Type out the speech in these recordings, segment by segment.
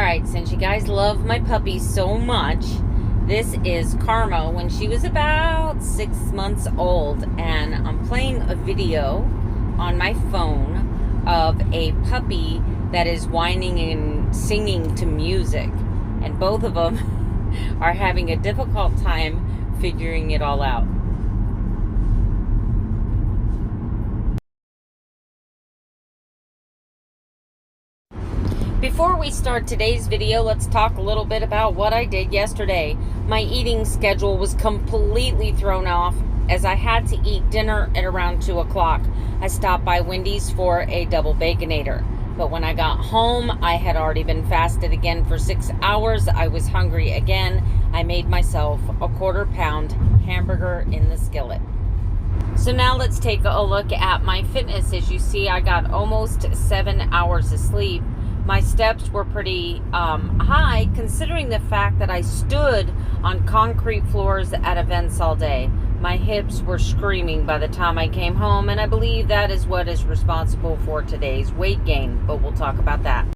Alright, since you guys love my puppy so much, this is Karma when she was about 6 months old, and I'm playing a video on my phone of a puppy that is whining and singing to music, and both of them are having a difficult time figuring it all out. Before we start today's video, let's talk a little bit about what I did yesterday. My eating schedule was completely thrown off as I had to eat dinner at around 2 o'clock. I stopped by Wendy's for a double Baconator. But when I got home, I had already been fasted again for 6 hours. I was hungry again. I made myself a 1/4 pound hamburger in the skillet. So now let's take a look at my fitness. As you see, I got almost 7 hours of sleep. My steps were pretty high, considering the fact that I stood on concrete floors at events all day. My hips were screaming by the time I came home, and I believe that is what is responsible for today's weight gain, but we'll talk about that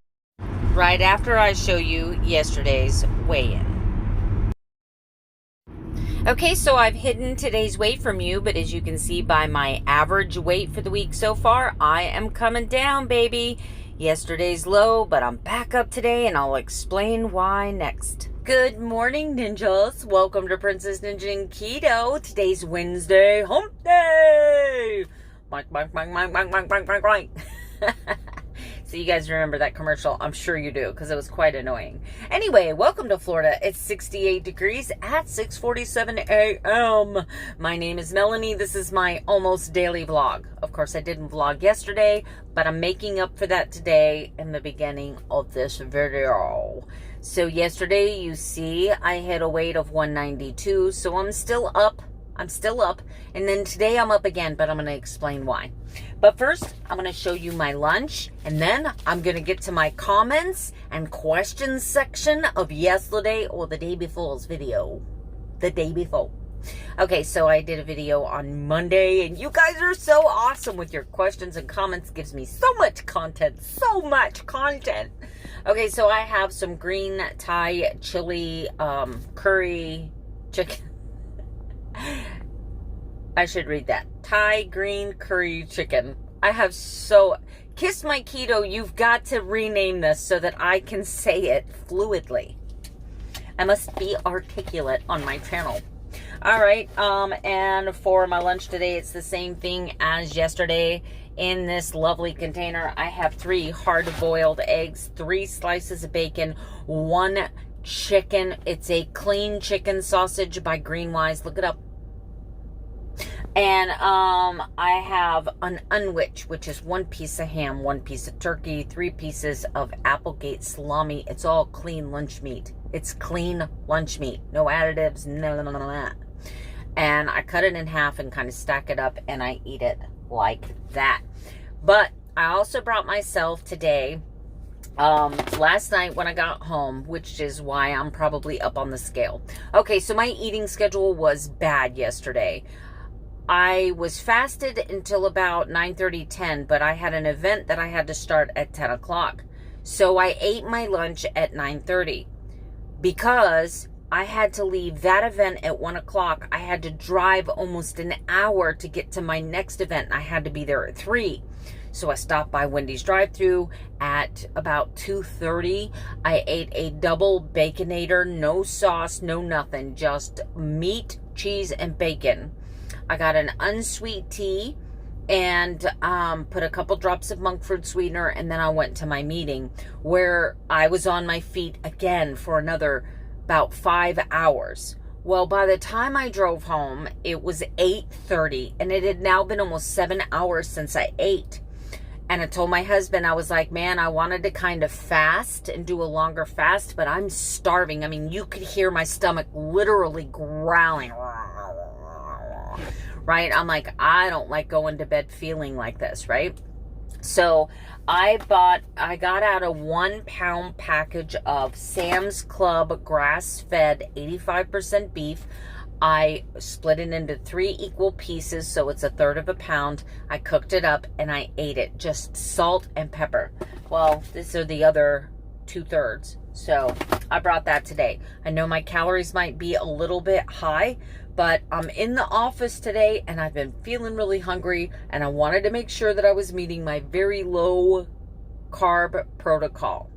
right after I show you yesterday's weigh-in. Okay, so I've hidden today's weight from you, but as you can see by my average weight for the week so far, I am coming down, baby. Yesterday's low, but I'm back up today, and I'll explain why next. Good morning, ninjas. Welcome to Princess Ninja and Keto. Today's Wednesday, hump day. Boink, boink, boink, boink, boink, boink, boink, boink, boink. So you guys remember that commercial? I'm sure you do, because it was quite annoying. Anyway, welcome to Florida. It's 68 degrees at 6:47 a.m. My name is Melanie. This is my almost daily vlog. Of course, I didn't vlog yesterday, but I'm making up for that today in the beginning of this video. So yesterday, you see, I hit a weight of 192, so I'm still up. And then today I'm up again, but I'm going to explain why. But first, I'm going to show you my lunch, and then I'm going to get to my comments and questions section of yesterday or the day before's video. The day before. Okay, so I did a video on Monday, and you guys are so awesome with your questions and comments. It gives me so much content. Okay, so I have some green Thai chili curry chicken. I should read that. Thai green curry chicken. Kiss My Keto, you've got to rename this so that I can say it fluidly. I must be articulate on my channel. All right, and for my lunch today, it's the same thing as yesterday. In this lovely container, I have 3 hard-boiled eggs, 3 slices of bacon, 1 chicken. It's a clean chicken sausage by Greenwise. Look it up. And I have an unwich, which is 1 piece of ham, 1 piece of turkey, 3 pieces of Applegate salami. It's all clean lunch meat. It's clean lunch meat. No additives, no. And I cut it in half and kind of stack it up, and I eat it like that. But I also brought myself today, last night when I got home, which is why I'm probably up on the scale. Okay, so my eating schedule was bad yesterday. I was fasted until about 9:30, 10, but I had an event that I had to start at 10 o'clock. So I ate my lunch at 9:30 because I had to leave that event at 1 o'clock. I had to drive almost an hour to get to my next event. I had to be there at 3. So I stopped by Wendy's drive-thru at about 2:30. I ate a double Baconator, no sauce, no nothing, just meat, cheese, and bacon. I got an unsweet tea and put a couple drops of monk fruit sweetener, and then I went to my meeting where I was on my feet again for another about 5 hours. Well, by the time I drove home, it was 8:30, and it had now been almost 7 hours since I ate. And I told my husband, I was like, man, I wanted to kind of fast and do a longer fast, but I'm starving. I mean, you could hear my stomach literally growling. Right? I'm like, I don't like going to bed feeling like this, right? So I got out a 1 pound package of Sam's Club grass-fed 85% beef. I split it into 3 equal pieces, so it's 1/3 of a pound. I cooked it up and I ate it, just salt and pepper. Well, these are the other 2/3. So I brought that today. I know my calories might be a little bit high, but I'm in the office today and I've been feeling really hungry, and I wanted to make sure that I was meeting my very low carb protocol.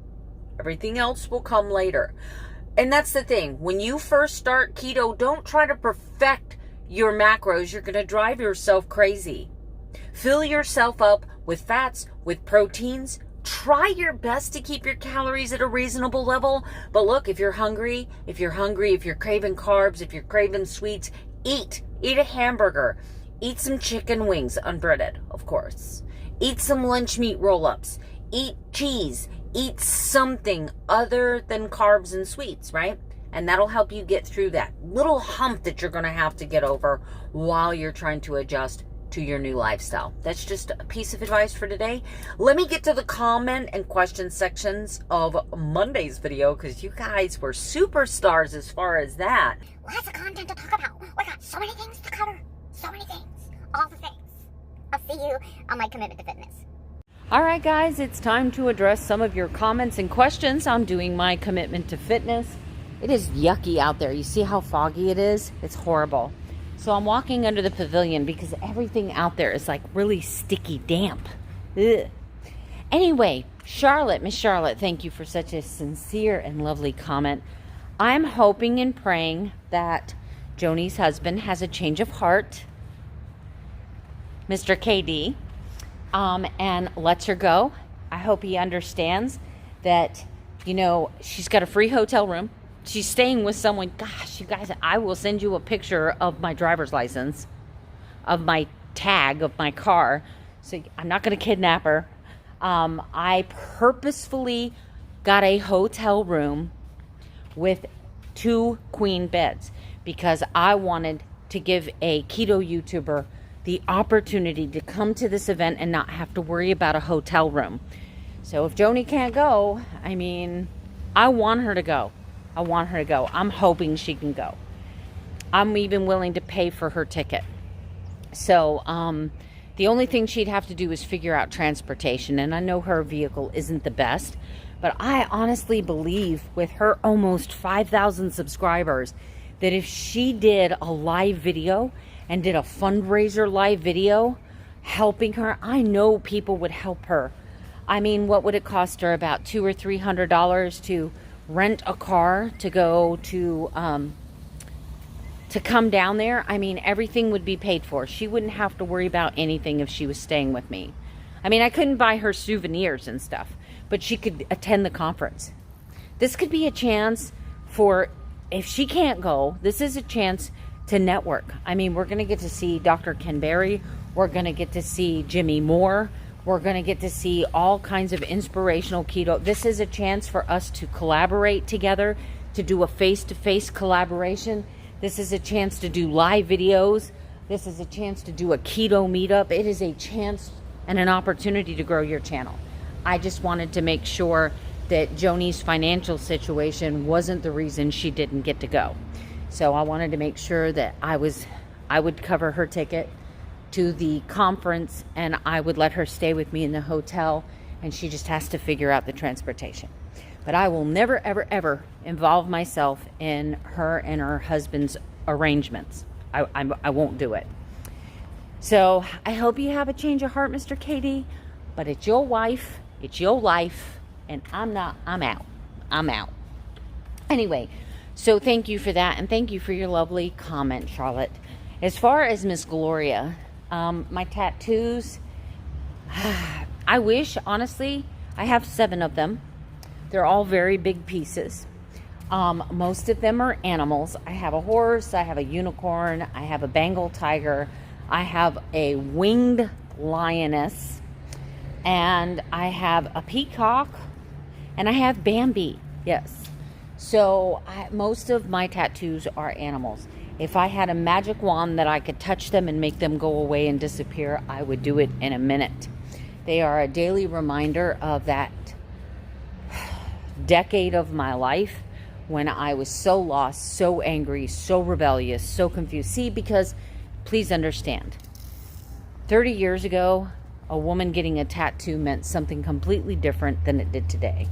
Everything else will come later. And that's the thing. When you first start keto, don't try to perfect your macros. You're going to drive yourself crazy. Fill yourself up with fats, with proteins. Try your best to keep your calories at a reasonable level. But look, if you're hungry, if you're craving carbs, if you're craving sweets, eat a hamburger, eat some chicken wings, unbreaded, of course. Eat some lunch meat roll-ups, eat cheese, eat something other than carbs and sweets, right? And that'll help you get through that little hump that you're going to have to get over while you're trying to adjust to your new lifestyle. That's just a piece of advice for today. Let me get to the comment and question sections of Monday's video, because you guys were superstars as far as that. Lots of content to talk about. We got so many things to cover. So many things. All the things. I'll see you on my commitment to fitness. All right, guys, it's time to address some of your comments and questions. I'm doing my commitment to fitness. It is yucky out there. You see how foggy it is? It's horrible. So I'm walking under the pavilion because everything out there is like really sticky, damp. Ugh. Anyway, Miss Charlotte, thank you for such a sincere and lovely comment. I'm hoping and praying that Joni's husband has a change of heart, Mr. KD, and lets her go. I hope he understands that, she's got a free hotel room. She's staying with someone. Gosh, you guys, I will send you a picture of my driver's license, of my tag, of my car. So I'm not going to kidnap her. I purposefully got a hotel room with 2 queen beds because I wanted to give a keto YouTuber the opportunity to come to this event and not have to worry about a hotel room. So if Joni can't go, I want her to go. I'm hoping she can go. I'm even willing to pay for her ticket. So the only thing she'd have to do is figure out transportation. And I know her vehicle isn't the best, but I honestly believe with her almost 5,000 subscribers that if she did a live video and did a fundraiser live video helping her, I know people would help her. What would it cost her? About $200 or $300 to rent a car to go to come down there. Everything would be paid for. She wouldn't have to worry about anything if she was staying with me. I couldn't buy her souvenirs and stuff, but she could attend the conference. This could be a chance for, if she can't go, this is a chance to network. We're going to get to see Dr. Ken Berry. We're going to get to see Jimmy Moore. We're going to get to see all kinds of inspirational keto. This is a chance for us to collaborate together, to do a face-to-face collaboration. This is a chance to do live videos. This is a chance to do a keto meetup. It is a chance and an opportunity to grow your channel. I just wanted to make sure that Joni's financial situation wasn't the reason she didn't get to go. So I wanted to make sure that I would cover her ticket to the conference, and I would let her stay with me in the hotel, and she just has to figure out the transportation. But I will never, ever, ever involve myself in her and her husband's arrangements. I won't do it. So I hope you have a change of heart, Mr. KD, but it's your wife, it's your life, and I'm out. Anyway, so thank you for that, and thank you for your lovely comment, Charlotte. As far as Miss Gloria, my tattoos, I wish, honestly, I have 7 of them. They're all very big pieces. Most of them are animals. I have a horse, I have a unicorn, I have a Bengal tiger, I have a winged lioness, and I have a peacock, and I have Bambi. Yes. So most of my tattoos are animals. If I had a magic wand that I could touch them and make them go away and disappear, I would do it in a minute. They are a daily reminder of that decade of my life when I was so lost, so angry, so rebellious, so confused. See, because please understand, 30 years ago, a woman getting a tattoo meant something completely different than it did today.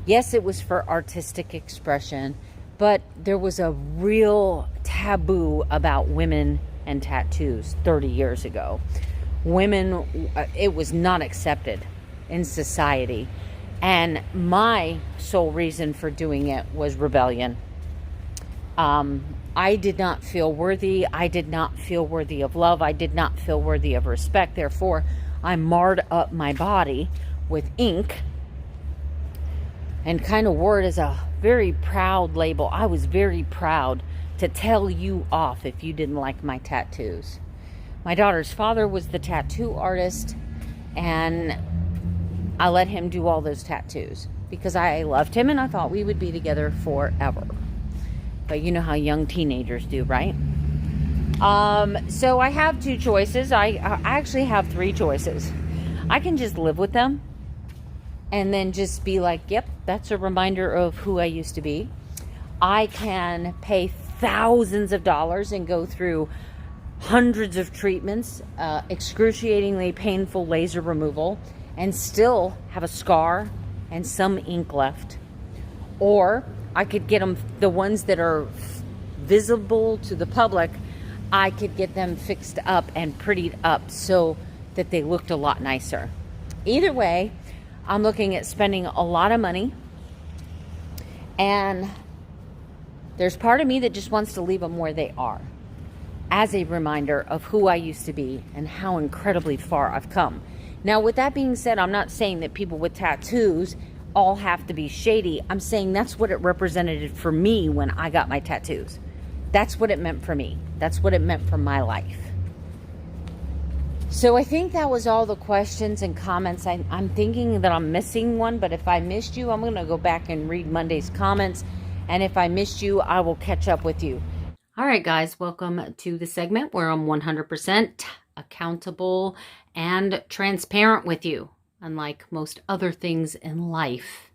Yes, it was for artistic expression, but there was a real taboo about women and tattoos 30 years ago. Women, it was not accepted in society. And my sole reason for doing it was rebellion. I did not feel worthy. I did not feel worthy of love. I did not feel worthy of respect. Therefore, I marred up my body with ink and kind of wore it as a very proud label. I was very proud to tell you off if you didn't like my tattoos. My daughter's father was the tattoo artist, and I let him do all those tattoos because I loved him and I thought we would be together forever. But you know how young teenagers do, right? So I have two choices. I actually have three choices. I can just live with them and then just be like, yep, that's a reminder of who I used to be. I can pay thousands of dollars and go through hundreds of treatments, excruciatingly painful laser removal, and still have a scar and some ink left. Or I could get them, the ones that are visible to the public, I could get them fixed up and prettied up so that they looked a lot nicer. Either way, I'm looking at spending a lot of money, and there's part of me that just wants to leave them where they are as a reminder of who I used to be and how incredibly far I've come. Now, with that being said, I'm not saying that people with tattoos all have to be shady. I'm saying that's what it represented for me when I got my tattoos. That's what it meant for me. That's what it meant for my life. So I think that was all the questions and comments. I'm thinking that I'm missing one, but if I missed you, I'm going to go back and read Monday's comments. And if I missed you, I will catch up with you. All right, guys, welcome to the segment where I'm 100% accountable and transparent with you. Unlike most other things in life,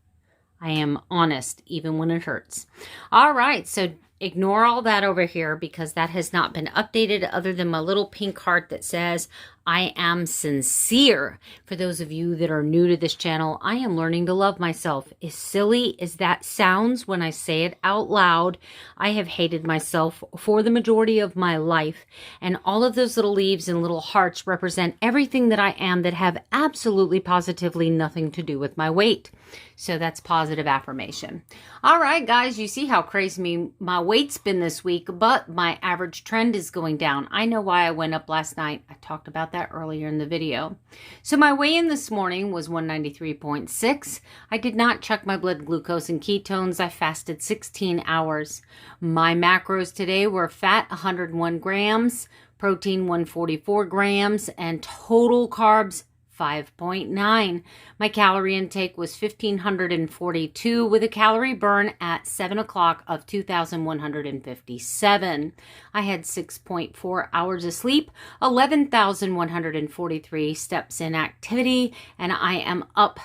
I am honest even when it hurts. All right, so ignore all that over here because that has not been updated other than my little pink heart that says I am sincere. For those of you that are new to this channel, I am learning to love myself. As silly as that sounds when I say it out loud, I have hated myself for the majority of my life. And all of those little leaves and little hearts represent everything that I am that have absolutely positively nothing to do with my weight. So that's positive affirmation. All right, guys, you see how crazy my weight's been this week, but my average trend is going down. I know why I went up last night. I talked about that earlier in the video. So my weigh-in this morning was 193.6. I did not check my blood glucose and ketones. I fasted 16 hours. My macros today were fat 101 grams, protein 144 grams, and total carbs 5.9. My calorie intake was 1,542 with a calorie burn at 7 o'clock of 2,157. I had 6.4 hours of sleep, 11,143 steps in activity, and I am up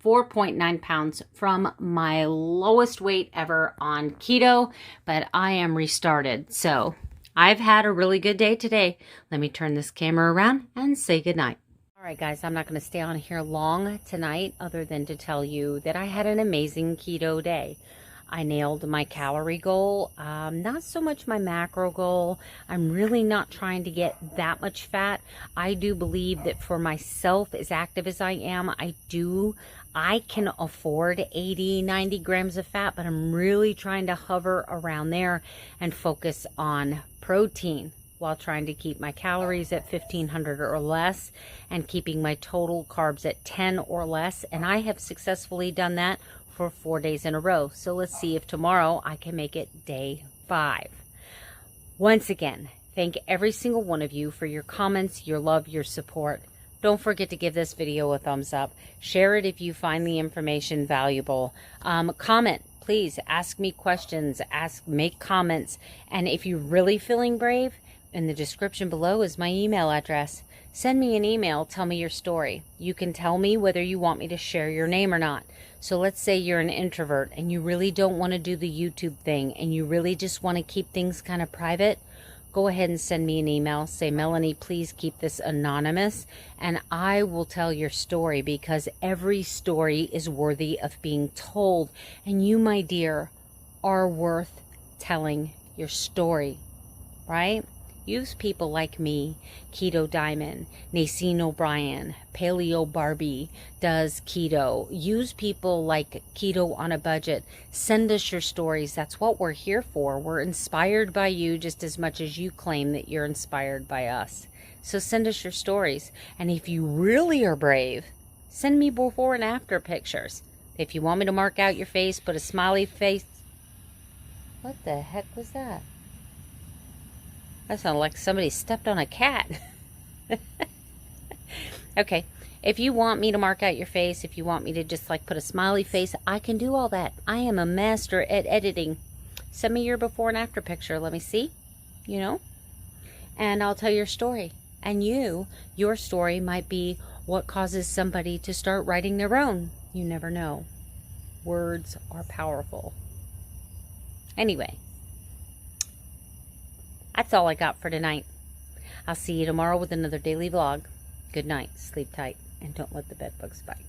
4.9 pounds from my lowest weight ever on keto, but I am restarted. So I've had a really good day today. Let me turn this camera around and say goodnight. All right, guys, I'm not going to stay on here long tonight other than to tell you that I had an amazing keto day. I nailed my calorie goal, not so much my macro goal. I'm really not trying to get that much fat. I do believe that for myself, as active as I am, I can afford 80, 90 grams of fat, but I'm really trying to hover around there and focus on protein while trying to keep my calories at 1,500 or less and keeping my total carbs at 10 or less. And I have successfully done that for 4 days in a row. So let's see if tomorrow I can make it day 5. Once again, thank every single one of you for your comments, your love, your support. Don't forget to give this video a thumbs up. Share it if you find the information valuable. Comment. Please ask me questions, make comments. And if you're really feeling brave, in the description below is my email address. Send me an email, tell me your story. You can tell me whether you want me to share your name or not. So let's say you're an introvert and you really don't want to do the YouTube thing and you really just want to keep things kind of private. go ahead and send me an email. Say, Melanie, please keep this anonymous, and I will tell your story, because every story is worthy of being told. And you, my dear, are worth telling your story, right? Use people like me, Keto Diamond, Nacine O'Brien, Paleo Barbie does keto. Use people like Keto on a Budget. Send us your stories. That's what we're here for. We're inspired by you just as much as you claim that you're inspired by us. So send us your stories. And if you really are brave, send me before and after pictures. If you want me to mark out your face, put a smiley face. What the heck was that? That sounded like somebody stepped on a cat. Okay, if you want me to mark out your face, if you want me to just like put a smiley face, I can do all that. I am a master at editing. Send me your before and after picture. Let me see, you know, and I'll tell your story. And your story might be what causes somebody to start writing their own. You never know. Words are powerful. Anyway. That's all I got for tonight. I'll see you tomorrow with another daily vlog. Good night, sleep tight, and don't let the bed bugs bite.